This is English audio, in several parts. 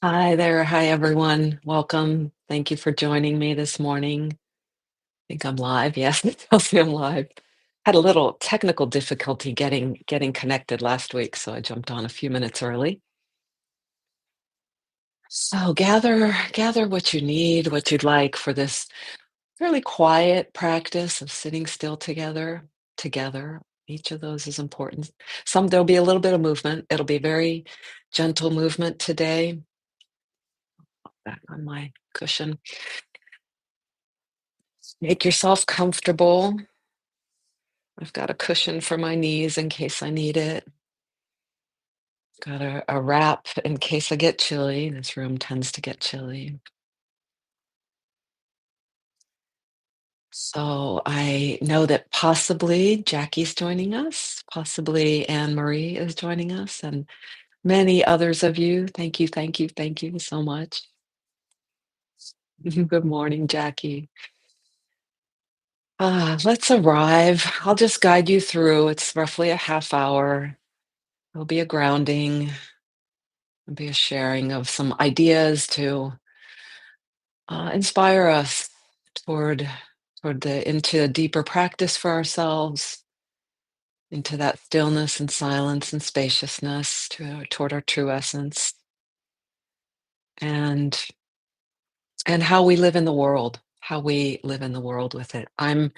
Hi there. Hi, everyone. Welcome. Thank you for joining me this morning. I think I'm live. Yes, it tells me I'm live. Had a little technical difficulty getting connected last week, so I jumped on a few minutes early. So gather what you need, what you'd like for this fairly quiet practice of sitting still together. Each of those is important. There'll be a little bit of movement. It'll be very gentle movement today. Back on my cushion. Make yourself comfortable. I've got a cushion for my knees in case I need it. Got a wrap in case I get chilly. This room tends to get chilly. So I know that possibly Jackie's joining us, possibly Anne Marie is joining us, and many others of you. Thank you so much. Good morning, Jackie. Let's arrive. I'll just guide you through. It's roughly a half hour. There'll be a grounding. There'll be a sharing of some ideas to inspire us toward the into a deeper practice for ourselves, into that stillness and silence and spaciousness toward our true essence, and how we live in the world, how we live in the world with it. I'm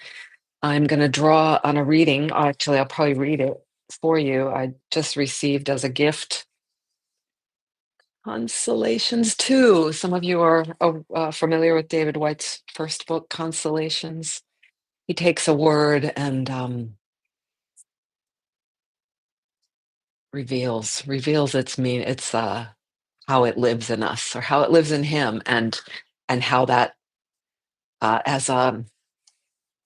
going to draw on a reading. Actually, I'll probably read it for you. I just received as a gift Consolations II. Some of you are familiar with David Whyte's first book, Consolations. He takes a word and reveals its how it lives in us, or how it lives in him, and how that uh, as um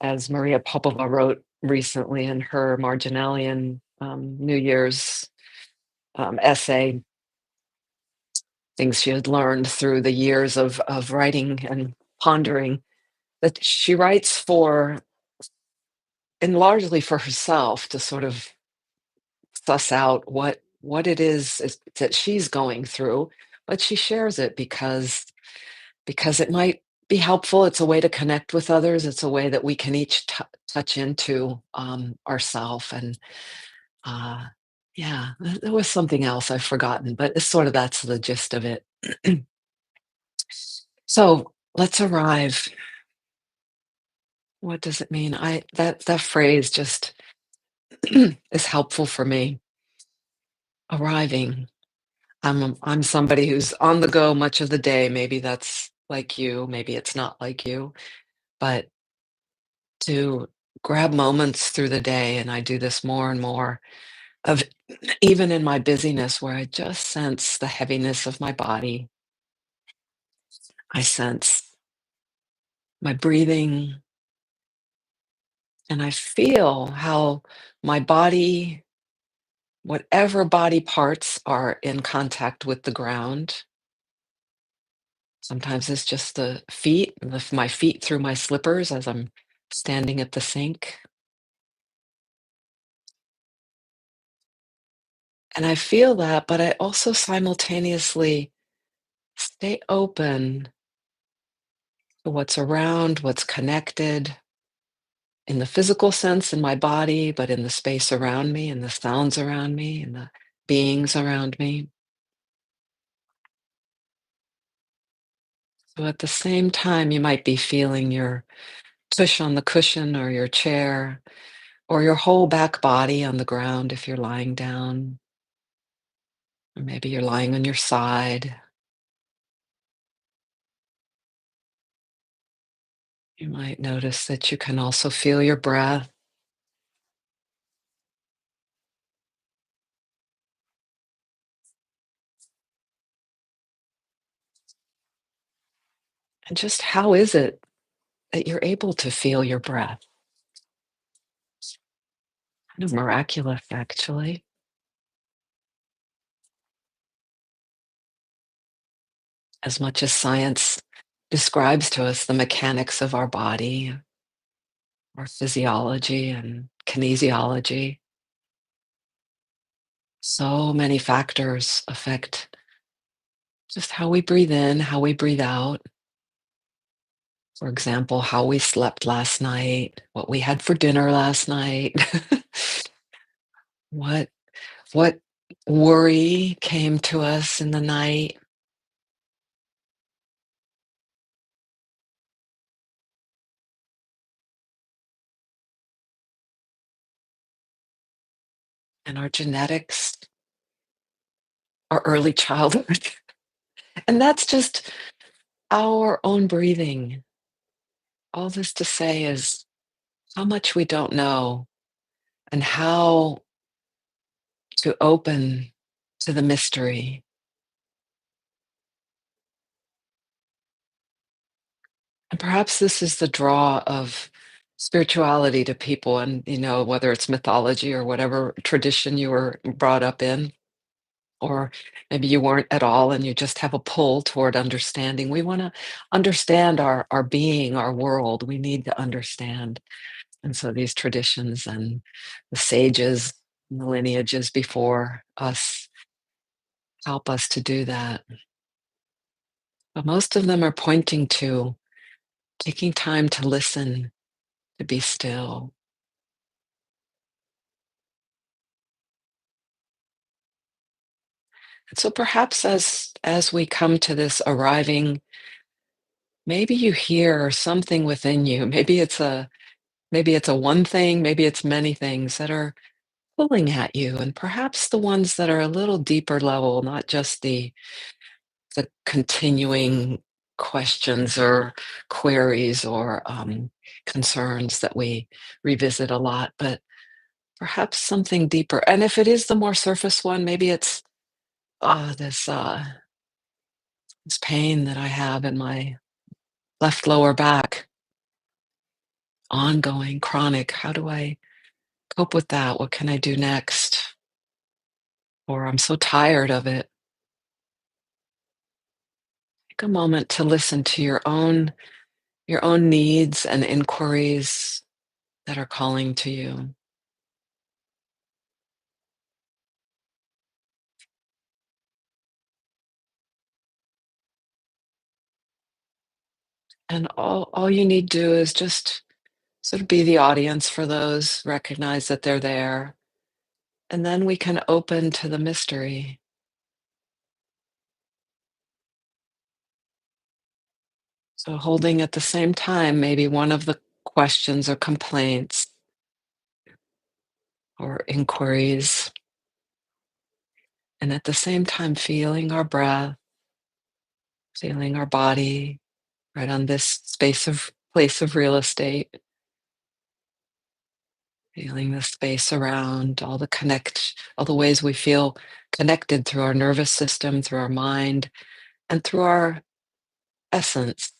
as Maria Popova wrote recently in her Marginalian New Year's essay, things she had learned through the years of writing and pondering, that she writes for, and largely for herself, to sort of suss out what it is that she's going through, but she shares it because it might be helpful. It's a way to connect with others. It's a way that we can each touch into ourself. And uh, yeah, there was something else I've forgotten, but it's sort of that's the gist of it. So let's arrive. What does it mean? I that phrase just is helpful for me. Arriving. I'm somebody who's on the go much of the day. Maybe that's like you, maybe it's not like you, but to grab moments through the day, and I do this more and more, of even in my busyness, where I just sense the heaviness of my body. I sense my breathing, and I feel how my body, whatever body parts are in contact with the ground. Sometimes it's just the feet, lift my feet through my slippers as I'm standing at the sink. And I feel that, but I also simultaneously stay open to what's around, what's connected in the physical sense in my body, but in the space around me, and the sounds around me, and the beings around me. So at the same time, you might be feeling your tush on the cushion or your chair, or your whole back body on the ground if you're lying down. Or maybe you're lying on your side. You might notice that you can also feel your breath, and just how is it that you're able to feel your breath? Kind of miraculous, actually. As much as science describes to us the mechanics of our body, our physiology and kinesiology, so many factors affect Just how we breathe in, how we breathe out. For example, how we slept last night, what we had for dinner last night, what what worry came to us in the night, and our genetics, our early childhood. And that's just our own breathing. All this to say is how much we don't know and how to open to the mystery. And perhaps this is the draw of spirituality to people, and whether it's mythology or whatever tradition you were brought up in, or maybe you weren't at all and you just have a pull toward understanding. We want to understand our being, our world. We need to understand. And so these traditions and the sages and the lineages before us help us to do that. But most of them are pointing to taking time to listen, to be still. And so perhaps as we come to this arriving, maybe you hear something within you. Maybe it's a one thing, maybe it's many things that are pulling at you, and perhaps the ones that are a little deeper level, not just the continuing questions or queries or concerns that we revisit a lot, but perhaps something deeper. And if it is the more surface one, maybe it's this pain that I have in my left lower back, ongoing, chronic. How do I cope with that? What can I do next? Or I'm so tired of it. Take a moment to listen to your own needs and inquiries that are calling to you. And all you need to do is just sort of be the audience for those, recognize that they're there, and then we can open to the mystery. So holding at the same time maybe one of the questions or complaints or inquiries, and at the same time feeling our breath, feeling our body right on this place of real estate, feeling the space around, all the ways we feel connected through our nervous system, through our mind, and through our essence.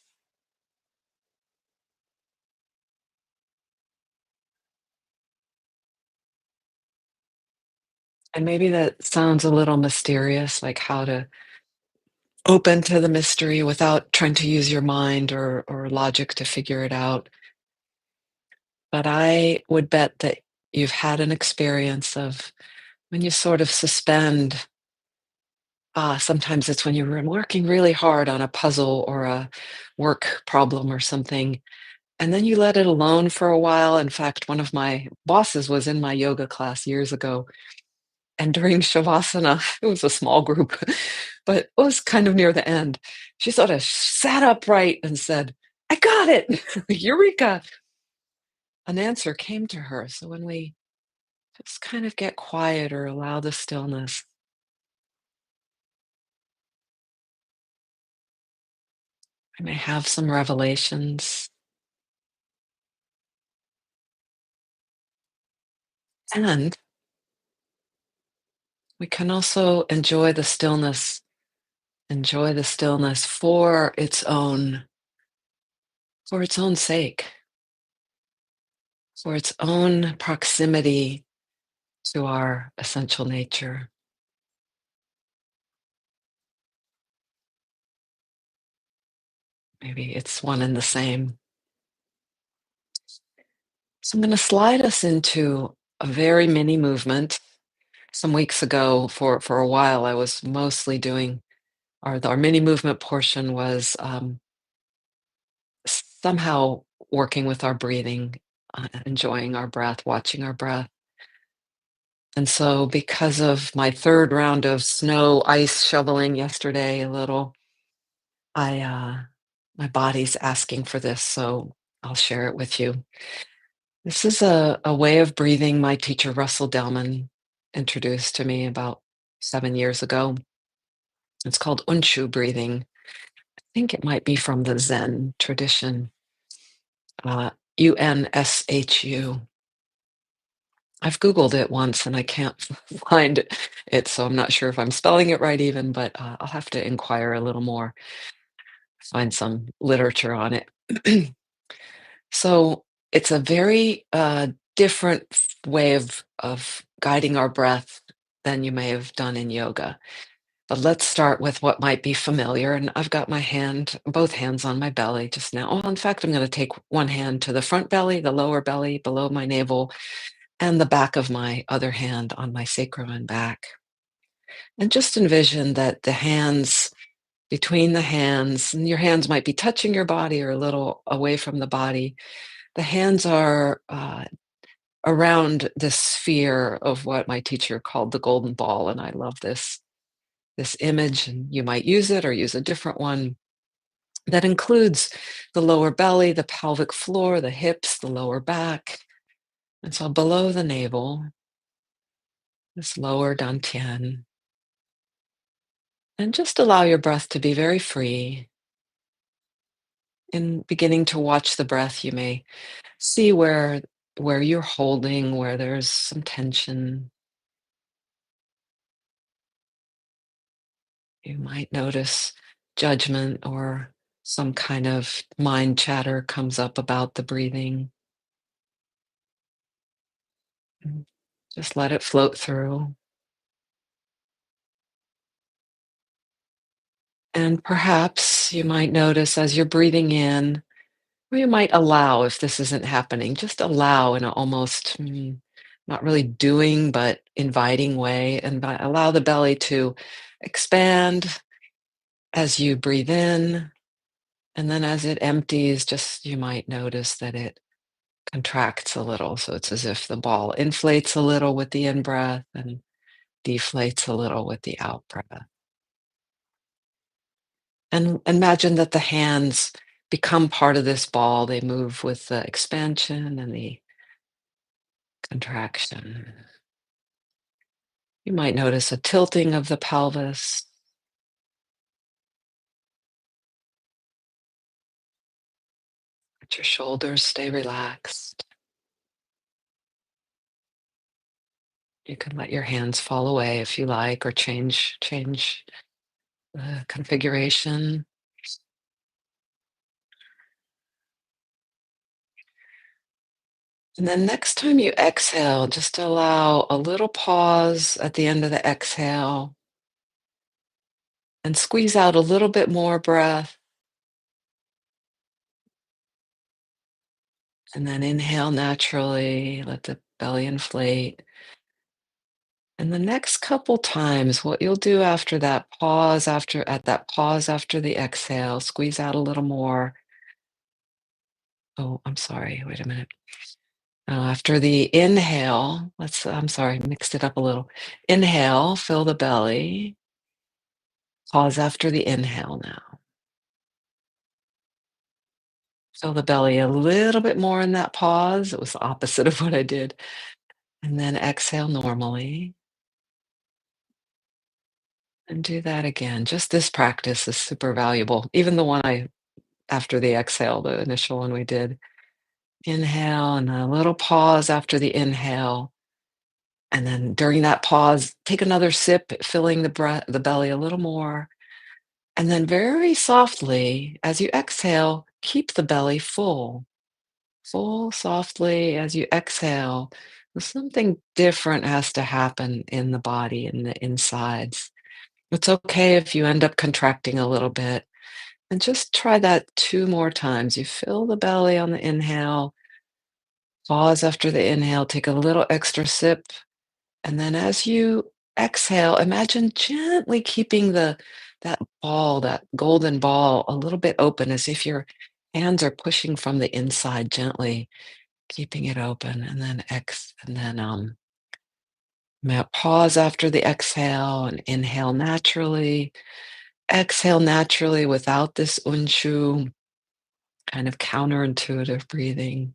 And maybe that sounds a little mysterious, like how to open to the mystery without trying to use your mind or logic to figure it out. But I would bet that you've had an experience of when you sort of suspend. Sometimes it's when you're working really hard on a puzzle or a work problem or something, and then you let it alone for a while. In fact, one of my bosses was in my yoga class years ago, and during Shavasana, it was a small group, but it was kind of near the end. She sort of sat upright and said, "I got it! Eureka!" An answer came to her. So when we just kind of get quiet or allow the stillness, I may have some revelations. And we can also enjoy the stillness for its own sake, for its own proximity to our essential nature. Maybe it's one and the same. So I'm going to slide us into a very mini movement. Some weeks ago, for a while, I was mostly doing our mini movement portion was somehow working with our breathing, enjoying our breath, watching our breath. And so, because of my third round of snow ice shoveling yesterday, a little, my body's asking for this, so I'll share it with you. This is a way of breathing my teacher Russell Delman introduced to me about 7 years ago. It's called Unshu breathing. I think it might be from the Zen tradition, UNSHU. I've Googled it once and I can't find it, so I'm not sure if I'm spelling it right even, but I'll have to inquire a little more, find some literature on it. So it's a very different way of guiding our breath than you may have done in yoga. But let's start with what might be familiar. And I've got both hands on my belly just now. Oh, in fact, I'm going to take one hand to the front belly, the lower belly, below my navel, and the back of my other hand on my sacrum and back. And just envision that between the hands, and your hands might be touching your body or a little away from the body, the hands are around this sphere of what my teacher called the golden ball. And I love this image, and you might use it or use a different one that includes the lower belly, the pelvic floor, the hips, the lower back. And so below the navel, this lower dantian. And just allow your breath to be very free. In beginning to watch the breath, you may see where you're holding, where there's some tension. You might notice judgment or some kind of mind chatter comes up about the breathing. Mm, just let it float through. And perhaps you might notice as you're breathing in, or you might allow if this isn't happening, just allow in an almost not really doing, but inviting way, and allow the belly to expand as you breathe in. And then as it empties, just you might notice that it contracts a little. So it's as if the ball inflates a little with the in breath and deflates a little with the out breath. And imagine that the hands become part of this ball. They move with the expansion and the contraction. You might notice a tilting of the pelvis. Let your shoulders stay relaxed. You can let your hands fall away if you like, or change the configuration. And then next time you exhale, just allow a little pause at the end of the exhale and squeeze out a little bit more breath. And then inhale naturally, let the belly inflate. And the next couple times, what you'll do after that pause, after the exhale, squeeze out a little more. Oh, I'm sorry. Wait a minute. After the inhale, I'm sorry, mixed it up a little. Inhale, fill the belly. Pause after the inhale now. Fill the belly a little bit more in that pause. It was the opposite of what I did. And then exhale normally. And do that again. Just this practice is super valuable. Even the one after the exhale, the initial one we did. Inhale and a little pause after the inhale. And then during that pause, take another sip, filling the belly a little more. And then very softly, as you exhale, keep the belly full. Full softly as you exhale. Something different has to happen in the body, in the insides. It's okay if you end up contracting a little bit. And just try that 2 more times. You fill the belly on the inhale, pause after the inhale, take a little extra sip, and then as you exhale, imagine gently keeping the that ball, that golden ball, a little bit open as if your hands are pushing from the inside gently, keeping it open, and then pause after the exhale and inhale naturally. Exhale naturally without this unshu kind of counterintuitive breathing.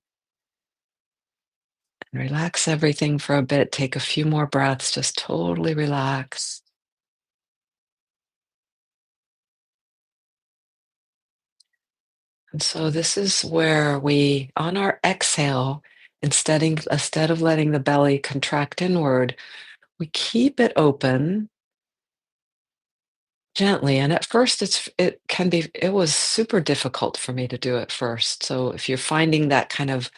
And relax everything for a bit. Take a few more breaths, just totally relax. And so this is where we, on our exhale, instead of letting the belly contract inward, we keep it open gently. And at first it was super difficult for me to do at first. So if you're finding that kind of,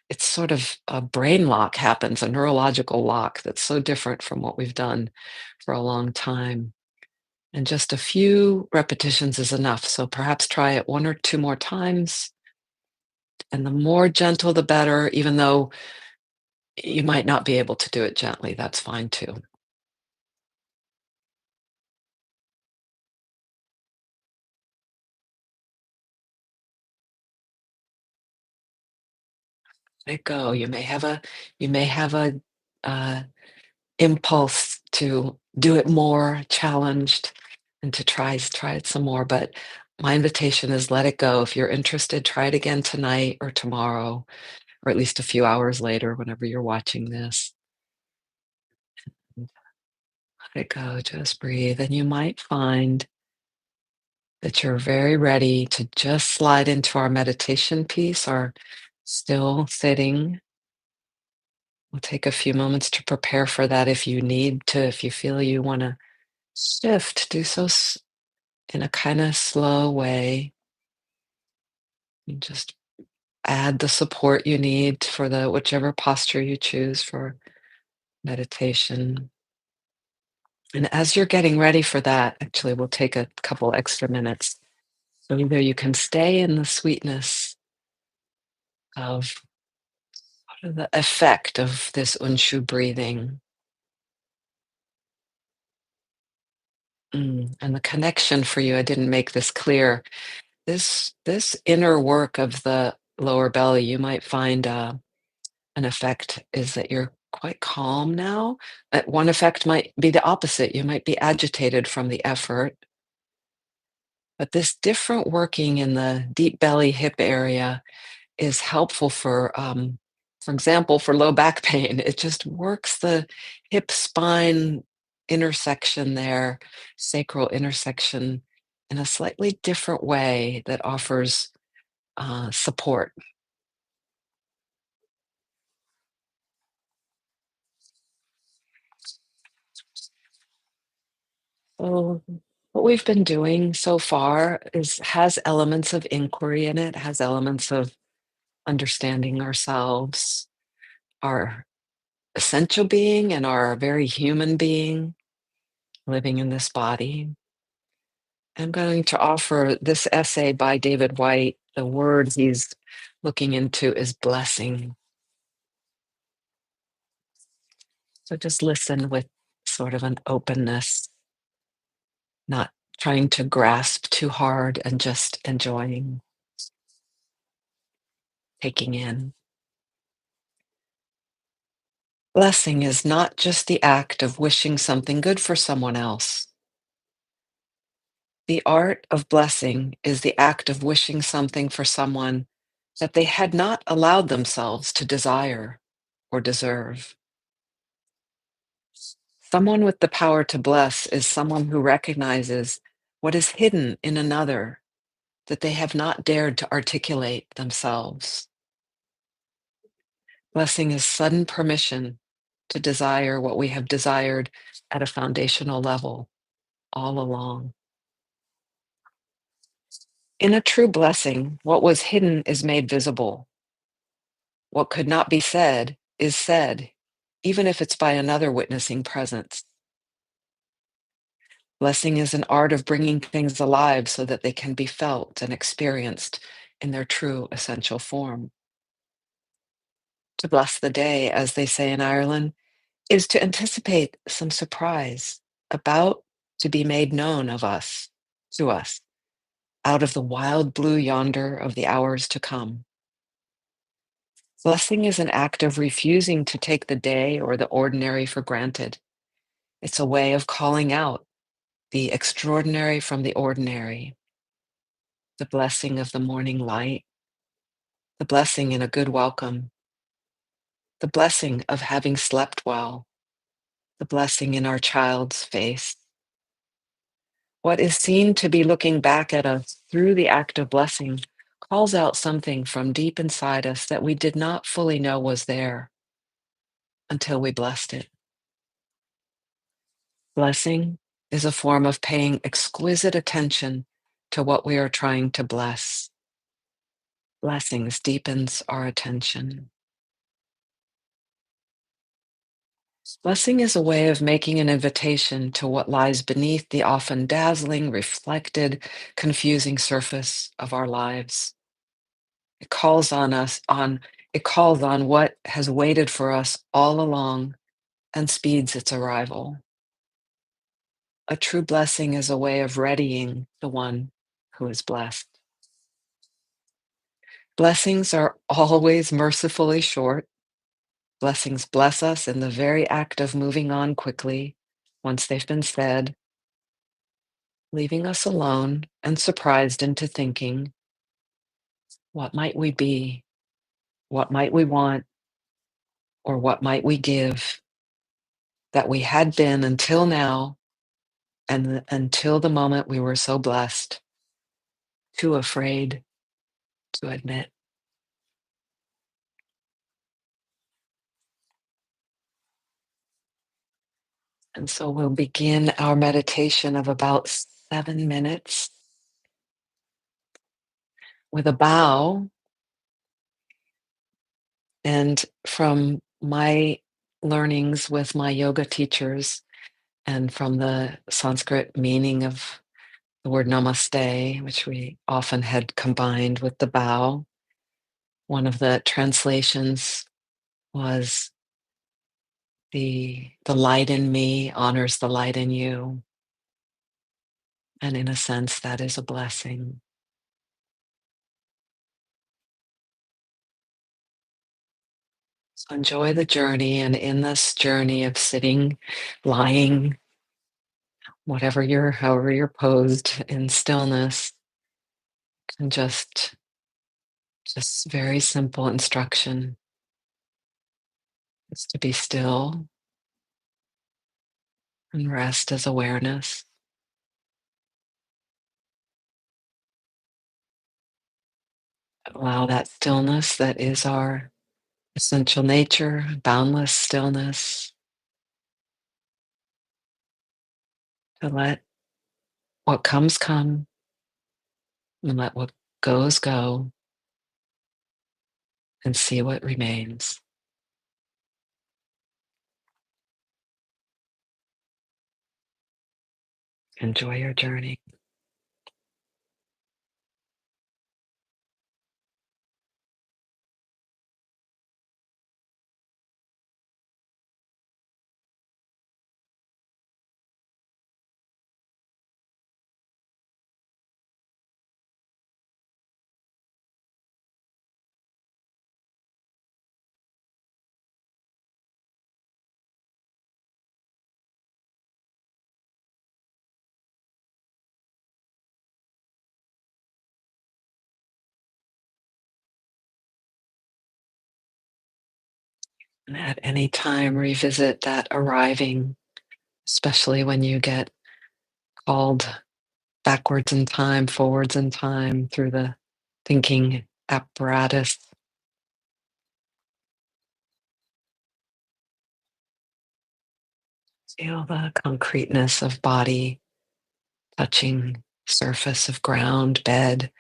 it's sort of a brain lock happens, a neurological lock that's so different from what we've done for a long time. And just a few repetitions is enough. So perhaps try it one or two more times. And the more gentle, the better, even though you might not be able to do it gently. That's fine too. Let it go. You may have a uh, impulse to do it more challenged and to try it some more. But my invitation is let it go. If you're interested, try it again tonight or tomorrow, or at least a few hours later, whenever you're watching this. Let it go. Just breathe. And you might find that you're very ready to just slide into our meditation piece, our still sitting. We'll take a few moments to prepare for that if you need to, if you feel you want to shift, do so in a kind of slow way. And just add the support you need for the whichever posture you choose for meditation. And as you're getting ready for that, actually, we'll take a couple extra minutes. So either you can stay in the sweetness of the effect of this unshu breathing, and the connection for you. I didn't make this clear. This inner work of the lower belly, you might find an effect is that you're quite calm now. One effect might be the opposite. You might be agitated from the effort. But this different working in the deep belly hip area is helpful for example, for low back pain. It just works the hip spine intersection there, sacral intersection, in a slightly different way that offers support. So, what we've been doing so far is has elements of inquiry in it, has elements of understanding ourselves, our essential being, and our very human being living in this body. I'm going to offer this essay by David Whyte. The word he's looking into is blessing. So just listen with sort of an openness, not trying to grasp too hard and just enjoying, taking in. Blessing is not just the act of wishing something good for someone else. The art of blessing is the act of wishing something for someone that they had not allowed themselves to desire or deserve. Someone with the power to bless is someone who recognizes what is hidden in another that they have not dared to articulate themselves. Blessing is sudden permission to desire what we have desired at a foundational level all along. In a true blessing, what was hidden is made visible. What could not be said is said, even if it's by another witnessing presence. Blessing is an art of bringing things alive so that they can be felt and experienced in their true essential form. To bless the day, as they say in Ireland, is to anticipate some surprise about to be made known of us. to us out of the wild blue yonder of the hours to come. Blessing is an act of refusing to take the day or the ordinary for granted. It's a way of calling out the extraordinary from the ordinary, the blessing of the morning light, the blessing in a good welcome, the blessing of having slept well, the blessing in our child's face. What is seen to be looking back at us through the act of blessing calls out something from deep inside us that we did not fully know was there until we blessed it. Blessing is a form of paying exquisite attention to what we are trying to bless. Blessings deepens our attention. Blessing is a way of making an invitation to what lies beneath the often dazzling, reflected, confusing surface of our lives. It calls on us on it calls on what has waited for us all along and speeds its arrival. A true blessing is a way of readying the one who is blessed. Blessings are always mercifully short. Blessings bless us in the very act of moving on quickly once they've been said, leaving us alone and surprised into thinking, what might we be? What might we want? Or what might we give that we had been until now and until the moment we were so blessed, too afraid to admit? And so we'll begin our meditation of about 7 minutes with a bow. And from my learnings with my yoga teachers and from the Sanskrit meaning of the word namaste, which we often had combined with the bow, one of the translations was the light in me honors the light in you. And in a sense, that is a blessing. So enjoy the journey. And in this journey of sitting, lying, however you're posed in stillness, and just very simple instruction is to be still and rest as awareness. Allow that stillness that is our essential nature, boundless stillness, to let what comes come and let what goes go and see what remains. Enjoy your journey. And at any time, revisit that arriving, especially when you get called backwards in time, forwards in time through the thinking apparatus. Feel the concreteness of body touching surface of ground, bed,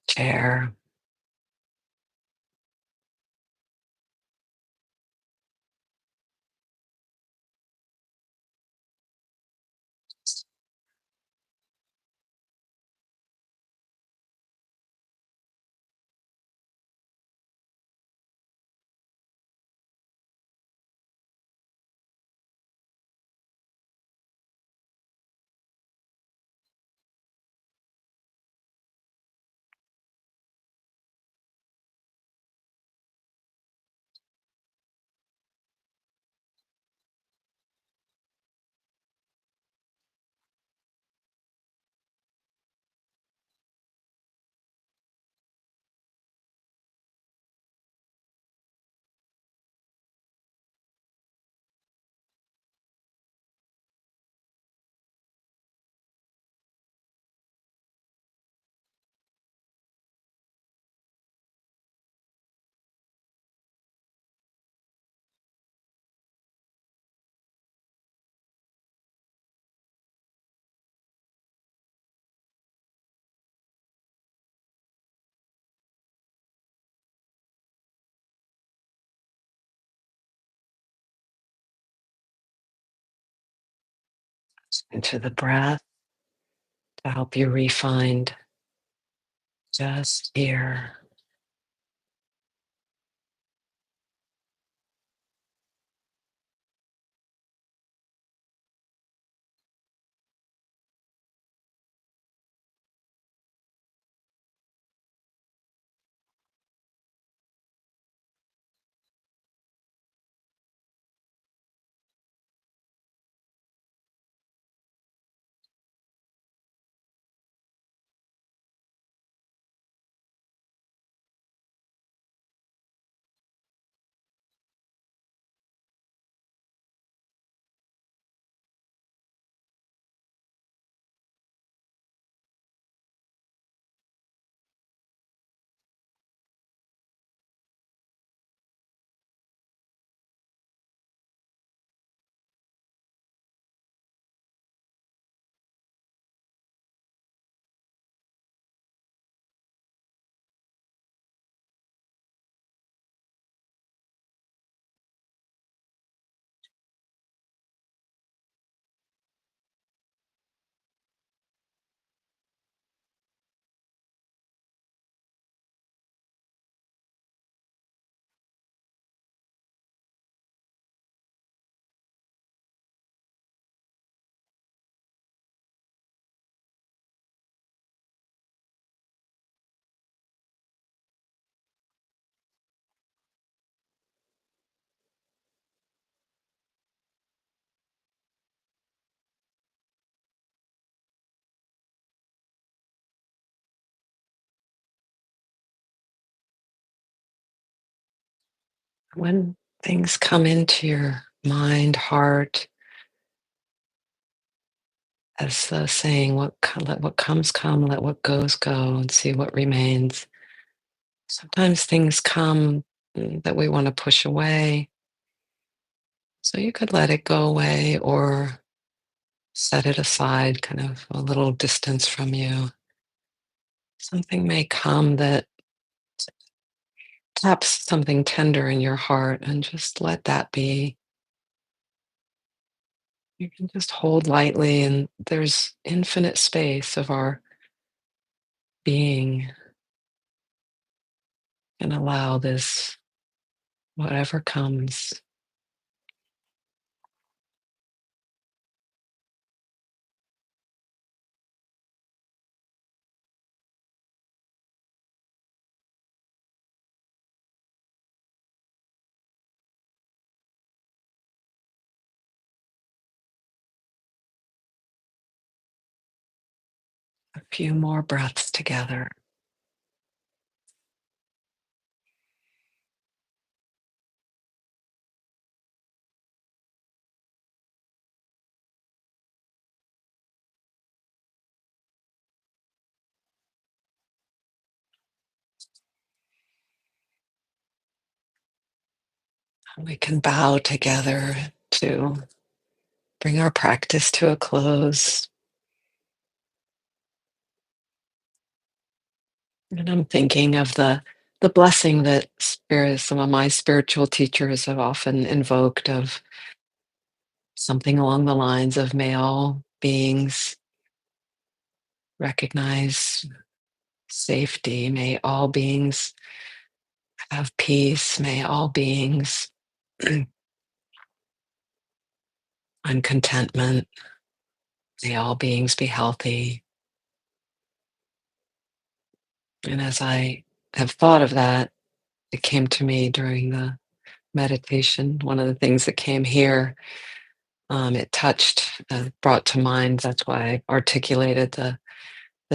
chair. into the breath to help you re-find just here. When things come into your mind, heart, as the saying, let what comes come, let what goes go, and see what remains. Sometimes things come that we want to push away. So you could let it go away or set it aside, kind of a little distance from you. Something may come that taps something tender in your heart, and just let that be. You can just hold lightly, and there's infinite space of our being, and allow this, whatever comes. A few more breaths together. We can bow together to bring our practice to a close. And I'm thinking of the blessing that some of my spiritual teachers have often invoked, of something along the lines of, may all beings recognize safety, may all beings have peace, may all beings find contentment, may all beings be healthy. And as I have thought of that, it came to me during the meditation. One of the things that came here, it touched, brought to mind. That's why I articulated the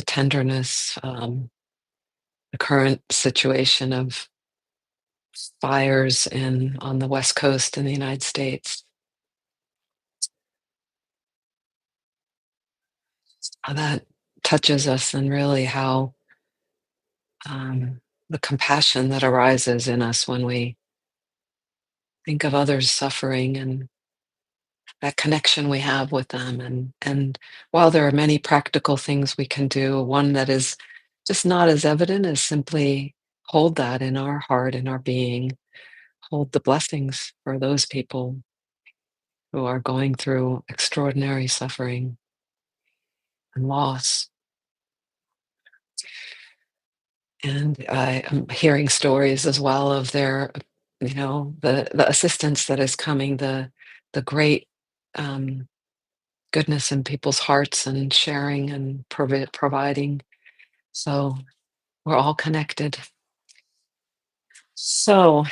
tenderness, the current situation of fires on the West Coast in the United States. How that touches us, and really how, the compassion that arises in us when we think of others suffering, and that connection we have with them. And while there are many practical things we can do, one that is just not as evident is simply hold that in our heart, in our being, hold the blessings for those people who are going through extraordinary suffering. and loss. And I am hearing stories as well of their, the assistance that is coming, the great, um, goodness in people's hearts and sharing and providing. So we're all connected. So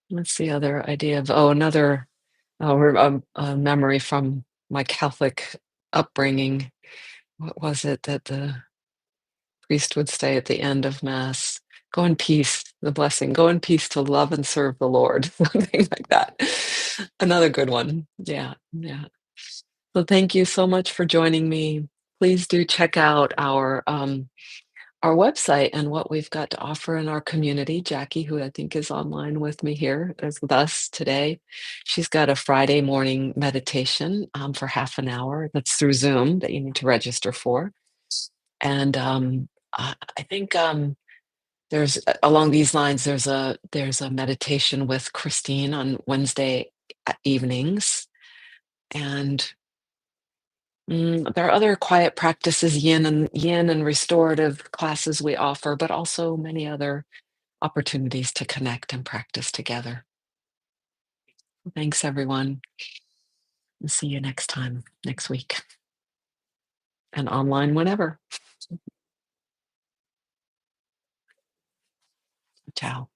what's the other idea of, another, a memory from my Catholic upbringing. What was it that the priest would say at the end of mass? Go in peace, the blessing, go in peace to love and serve the Lord, something like that. Another good one. Yeah, yeah. So thank you so much for joining me. Please do check out our website and what we've got to offer in our community. Jackie, who I think is online with me here, is with us today. She's got a Friday morning meditation for half an hour that's through Zoom that you need to register for. And I think there's along these lines. There's a meditation with Christine on Wednesday evenings, and there are other quiet practices, yin and restorative classes we offer, but also many other opportunities to connect and practice together. Thanks, everyone. And see you next time, next week, and online whenever. Ciao.